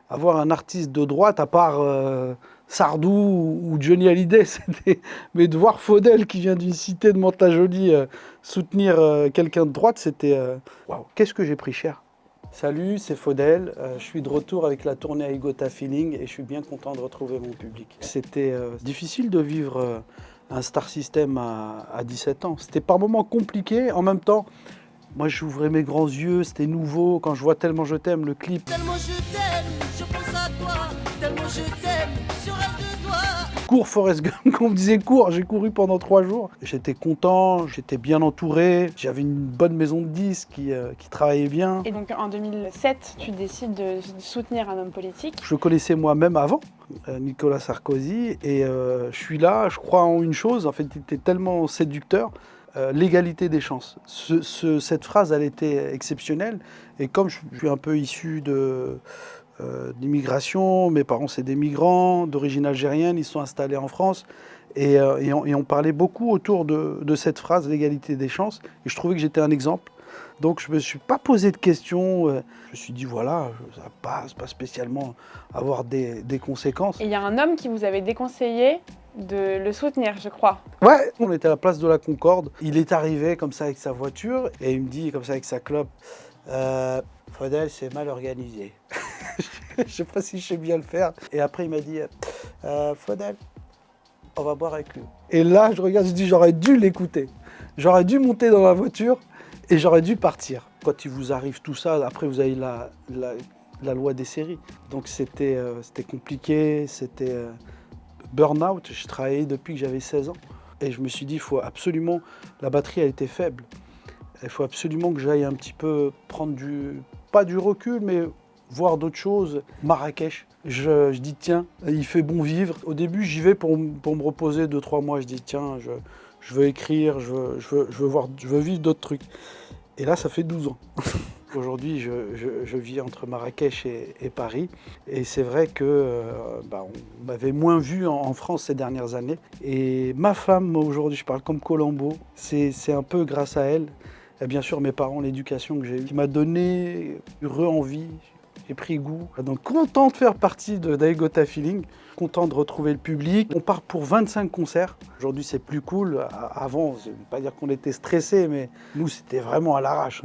avoir un artiste de droite, à part Sardou ou Johnny Hallyday, mais de voir Faudel qui vient d'une cité de Mantes-la-Jolie soutenir quelqu'un de droite, c'était... Waouh, qu'est-ce que j'ai pris cher. Salut, c'est Faudel. Je suis de retour avec la tournée I Got a Feeling et je suis bien content de retrouver mon public. C'était difficile de vivre un star system à 17 ans. C'était par moments compliqué. En même temps, moi j'ouvrais mes grands yeux, c'était nouveau. Quand je vois Tellement je t'aime, le clip. Tellement je t'aime, je pense à toi. Tellement je t'aime, je rêve de toi. Cours Forrest Gump, qu'on me disait cours, j'ai couru pendant 3 jours. J'étais content, j'étais bien entouré, j'avais une bonne maison de disques qui travaillait bien. Et donc en 2007, tu décides de soutenir un homme politique. Je connaissais moi-même avant, Nicolas Sarkozy, et je suis là, je crois en une chose, en fait, il était tellement séducteur, l'égalité des chances. Cette phrase, elle était exceptionnelle, et comme je suis un peu issu d'immigration, mes parents c'est des migrants d'origine algérienne, ils sont installés en France, et on parlait beaucoup autour de cette phrase, l'égalité des chances, et je trouvais que j'étais un exemple. Donc je ne me suis pas posé de questions, je me suis dit voilà, ça ne va pas spécialement avoir des conséquences. Et il y a un homme qui vous avait déconseillé de le soutenir, je crois. Ouais, on était à la place de la Concorde, il est arrivé comme ça avec sa voiture, et il me dit comme ça avec sa clope, Faudel, c'est mal organisé. Je ne sais pas si je sais bien le faire. Et après il m'a dit, Faudel, on va boire avec lui. Et là je regarde, je dis j'aurais dû l'écouter, j'aurais dû monter dans la voiture, et j'aurais dû partir. Quand il vous arrive tout ça, après vous avez la loi des séries. Donc c'était compliqué, c'était burn-out. Je travaillais depuis que j'avais 16 ans. Et je me suis dit, il faut absolument... La batterie a été faible. Il faut absolument que j'aille un petit peu prendre pas du recul, mais voir d'autres choses. Marrakech, je dis tiens, il fait bon vivre. Au début, j'y vais pour me reposer 2-3 mois. Je dis tiens, je veux écrire, je veux vivre d'autres trucs. Et là, ça fait 12 ans. Aujourd'hui, je vis entre Marrakech et Paris. Et c'est vrai que on m'avait moins vu en France ces dernières années. Et ma femme, aujourd'hui, je parle comme Colombo, c'est un peu grâce à elle. Et bien sûr, mes parents, l'éducation que j'ai eue, qui m'a donné re-envie. J'ai pris goût. Donc content de faire partie d'I Got a Feeling, content de retrouver le public. On part pour 25 concerts. Aujourd'hui c'est plus cool. Avant, je ne vais pas dire qu'on était stressés, mais nous c'était vraiment à l'arrache.